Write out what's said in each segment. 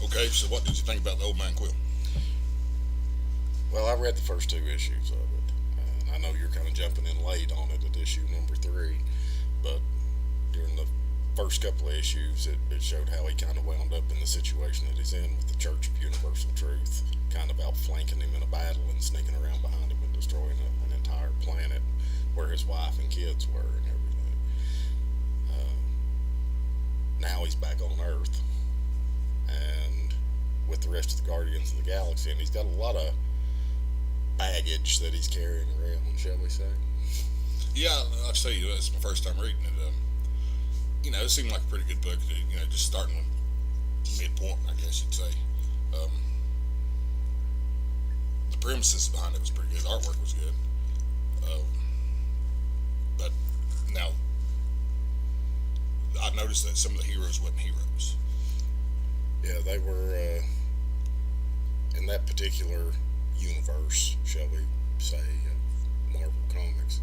Okay, so what did you think about the Old Man Quill? Well, I read the first two issues of it, and I know you're kind of jumping in late on it at issue number three, but during the first couple of issues, it showed how he kind of wound up in the situation that he's in with the Church of Universal Truth, kind of outflanking him in a battle and sneaking around behind him and destroying an entire planet where his wife and kids were and everything. Now he's back on Earth, and with the rest of the Guardians of the Galaxy, and he's got a lot of baggage that he's carrying around, shall we say? Yeah, I'll tell you, it's my first time reading it. It seemed like a pretty good book. Just starting with midpoint, I guess you'd say. Um, the premises behind it was pretty good. The artwork was good. But now, I noticed that some of the heroes wasn't heroes. Yeah, they were in that particular universe, shall we say, of Marvel Comics.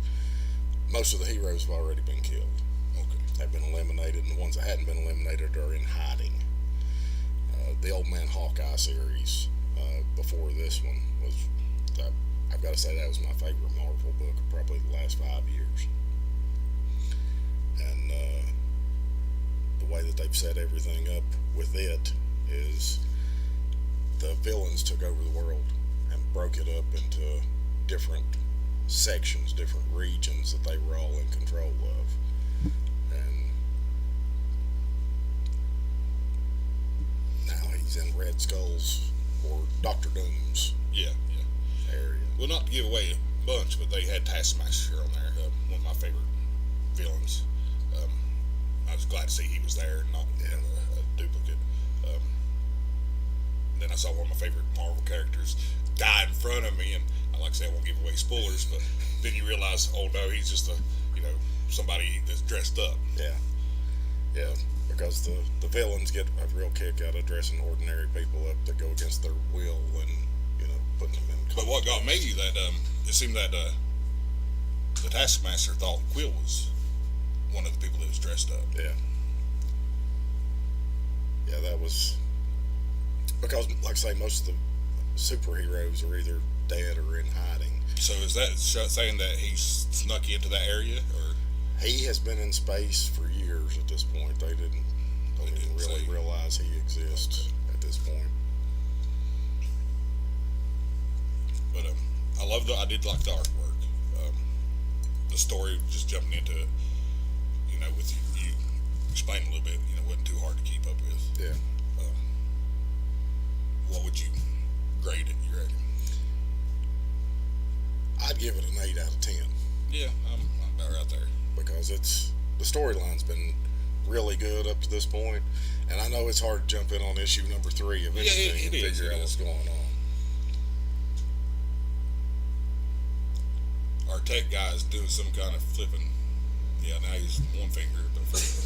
Most of the heroes have already been killed. Okay. They've been eliminated, and the ones that hadn't been eliminated are in hiding. The Old Man Hawkeye series before this one was, I've got to say, that was my favorite Marvel book of probably the last 5 years. And the way that they've set everything up with it is the villains took over the world and broke it up into different sections, different regions that they were all in control of. And now he's in Red Skull's or Doctor Doom's Yeah, yeah. area. Well, not to give away a bunch, but they had Taskmaster on there, one of my favorite villains. Um, I was glad to see he was there and not a duplicate. Then I saw one of my favorite Marvel characters die in front of me, and like I say, I won't give away spoilers, but then you realize, oh no, he's just somebody that's dressed up. Yeah, yeah, because the villains get a real kick out of dressing ordinary people up that go against their will and putting them in. But what got me that it seemed that the Taskmaster thought Quill was one of the people that was dressed up. Yeah, yeah, that was because, like I say, most of the superheroes are either dead or in hiding. So is that saying that he snuck into that area, or he has been in space for years at this point? They didn't really realize he exists at this point. But I did like the artwork. The story, just jumping into it, with you explaining a little bit, wasn't too hard to keep up with. Yeah. What would you grade it, you reckon? I'd give it an 8 out of 10. Yeah, I'm about right there. Because the storyline's been really good up to this point, and I know it's hard to jump in on issue number 3 of anything and figure out what's going on. Our tech guy's doing some kind of flipping. Yeah, now he's one finger.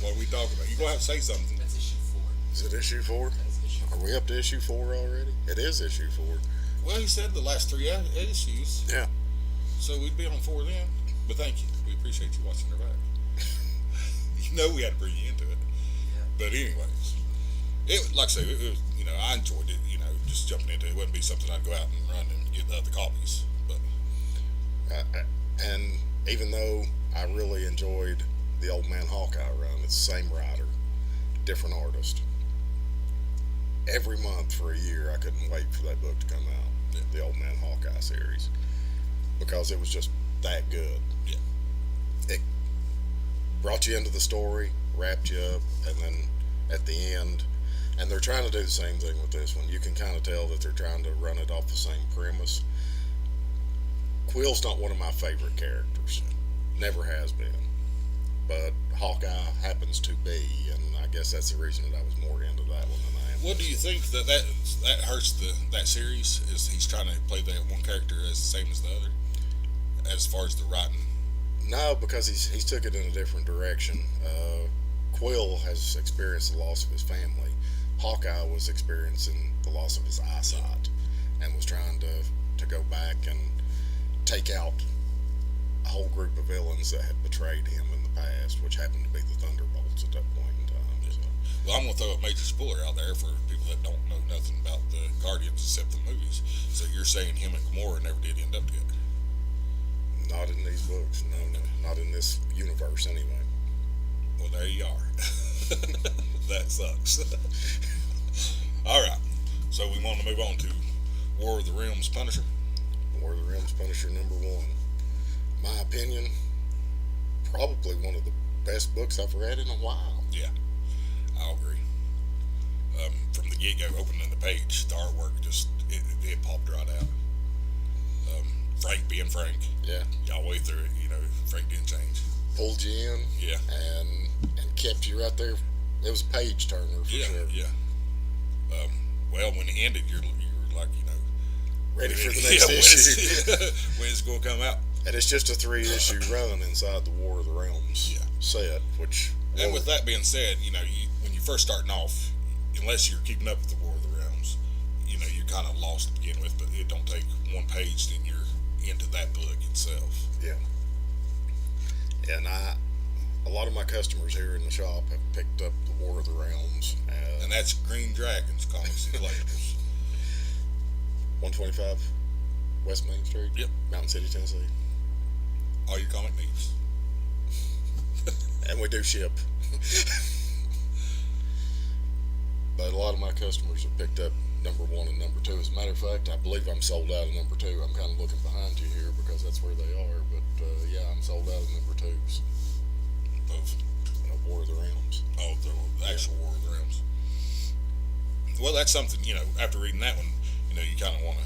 What are we talking about? You're going to have to say something. That's issue 4. Is it issue 4? That's issue 4. Are we up to issue 4 already? It is issue 4. Well, he said the last 3 issues. Yeah. So we'd be on 4 then. But thank you. We appreciate you watching our back. We had to bring you into it. Yeah. But anyways, like I say, it was, I enjoyed it. Just jumping into it. It wouldn't be something I'd go out and run and get the other copies. But and even though I really enjoyed the Old Man Hawkeye run, it's the same writer, different artist. Every month for a year, I couldn't wait for that book to come out. Yeah. The Old Man Hawkeye series, because it was just that good. Yeah. It brought you into the story, wrapped you up, and then at the end, and they're trying to do the same thing with this one. You can kind of tell that they're trying to run it off the same premise. Quill's not one of my favorite characters. Never has been. But Hawkeye happens to be, and I guess that's the reason that I was more into that one than I am. What do you think that hurts that series? Is he's trying to play that one character as the same as the other, as far as the writing? No, because he's took it in a different direction. Quill has experienced the loss of his family. Hawkeye was experiencing the loss of his eyesight, and was trying to go back and take out a whole group of villains that had betrayed him in the past, which happened to be the Thunderbolts at that point in time. So. Well, I'm going to throw a major spoiler out there for people that don't know except the movies. So you're saying him and Gamora never did end up together? Not in these books. No, no, not in this universe anyway. Well, there you are. That sucks. All right. So we want to move on to War of the Realms Punisher. War of the Realms Punisher #1. My opinion, probably one of the best books I've read in a while. Yeah, I'll agree. From the get-go, opening the page, the artwork it popped right out. Frank being Frank. Yeah. All the way through it, Frank didn't change. Pulled you in. Yeah. And kept you right there. It was a page turner for sure. Yeah. Well, when it ended, you're like, ready for the next issue. When's it going to come out? And it's just a 3-issue run inside the War of the Realms set, which... And with that being said, when you're first starting off, unless you're keeping up with the War of the Realms, you're kind of lost to begin with, but it don't take one page, then you're into that book itself. Yeah. And a lot of my customers here in the shop have picked up the War of the Realms. And that's Green Dragons Comics and Collectibles. 125 West Main Street? Yep. Mountain City, Tennessee. All your comic needs. And we do ship. But a lot of my customers have picked up #1 and #2. As a matter of fact, I believe I'm sold out of #2. I'm kind of looking behind you here because that's where they are. But yeah, I'm sold out of #2s. Of War of the Realms. Oh, the actual War of the Realms. Well, that's something, after reading that one, you kind of want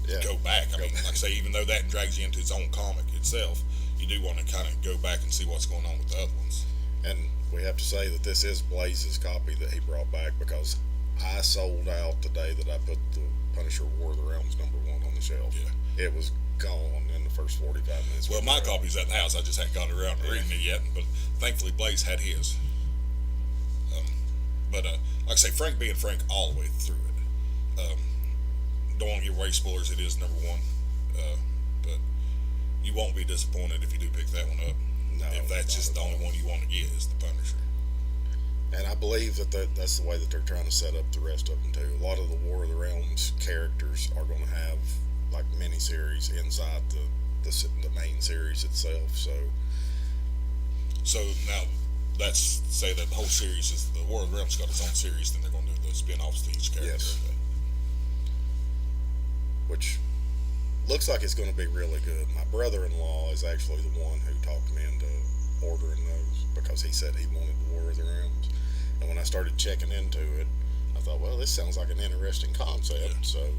to go back. I mean, like I say, even though that drags you into its own comic itself, you do want to kind of go back and see what's going on with the other ones. And we have to say that this is Blaze's copy that he brought back because I sold out the day that I put the Punisher War of the Realms #1 on the shelf. Yeah. It was gone in the first 45 minutes. Well, my copy's at the house. I just hadn't got around to reading it yet, but thankfully Blaze had his. But like I say, Frank being Frank all the way through it. Don't want to give away spoilers. It is #1, but you won't be disappointed if you do pick that one up. No, if that's just the only one you want to get is the Punisher. And I believe that's the way that they're trying to set up the rest of them too. A lot of the War of the Realms characters are going to have like mini-series inside the main series itself. So now, let's say that the whole series is the War of the Realms got its own series. Then they're going to do the spin-offs to each character. Yes. Which looks like it's going to be really good. My brother-in-law is actually the one who talked me into ordering those because he said he wanted the War of the Realms. And when I started checking into it, I thought, well, this sounds like an interesting concept. Yeah. So,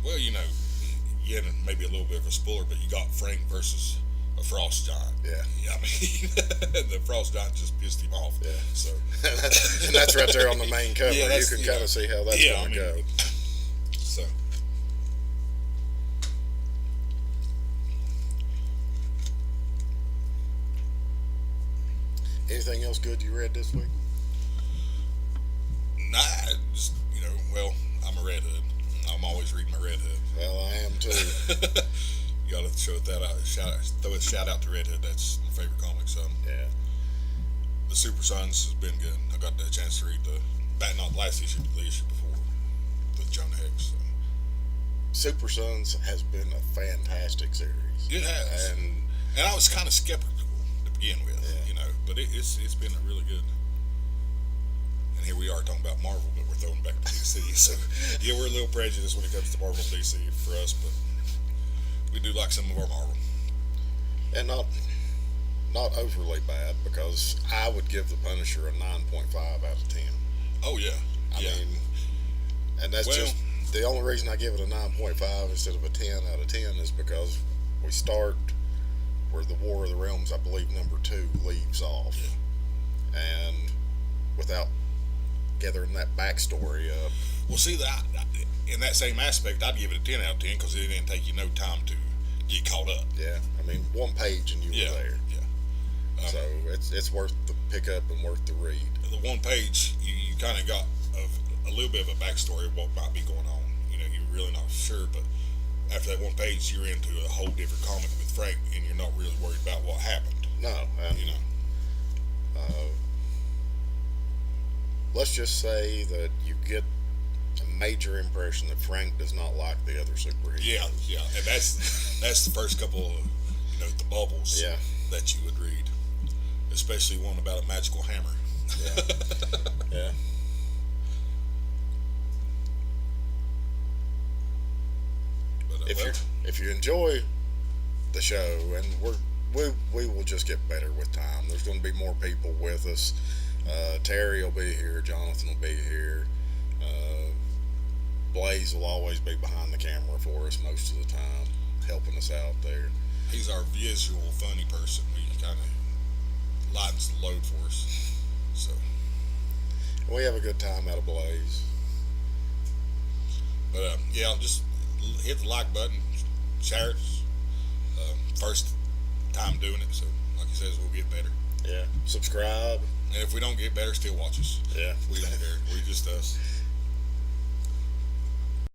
well, maybe a little bit of a spoiler, but you got Frank versus a frost giant. Yeah. I mean, the frost giant just pissed him off. Yeah. So, and that's right there on the main cover. Yeah, you can kind of see how that's going to go. So. Anything else good you read this week? Nah, just, well, I'm a Red Hood. I'm always reading my Red Hood. Well, I am too. You gotta throw a shout out to Red Hood. That's my favorite comic. So Yeah. the Super Sons has been good. I got the chance to read not the last issue, but the issue before, the Jonah Hex. So. Super Sons has been a fantastic series. It has, And I was kind of skeptical to begin with, but it's been a really good. And here we are talking about Marvel, but we're throwing back to DC. So yeah, we're a little prejudiced when it comes to Marvel and DC for us, but we do like some of our Marvel. and not overly bad because I would give the Punisher a 9.5 out of 10. Oh yeah, I mean, and that's just the only reason I give it a 9.5 instead of a 10 out of 10 is because we start where the War of the Realms, I believe, #2 leaves off, and without gathering that backstory up. Well, see, in that same aspect, I'd give it a 10 out of 10 because it didn't take you no time to get caught up. Yeah, I mean, one page and you were there. Yeah. So it's worth the pickup and worth the read. The one page, you kind of got a little bit of a backstory of what might be going on. You're really not sure, but after that one page, you're into a whole different comic with Frank, and you're not really worried about what happened. No, let's just say that you get a major impression that Frank does not like the other superheroes. Yeah, yeah, and that's the first couple of the bubbles Yeah. that you would read, especially one about a magical hammer. Yeah. Yeah. But If you enjoy the show, and we will just get better with time. There's going to be more people with us. Terry will be here. Jonathan will be here. Blaze will always be behind the camera for us most of the time, helping us out there. he's our visual funny person. He kind of lightens the load for us. So We have a good time out of Blaze. But yeah, just hit the like button, share it. First time doing it, so like he says, we'll get better. Yeah. Subscribe. And if we don't get better, still watch us. Yeah. We don't care. We just us.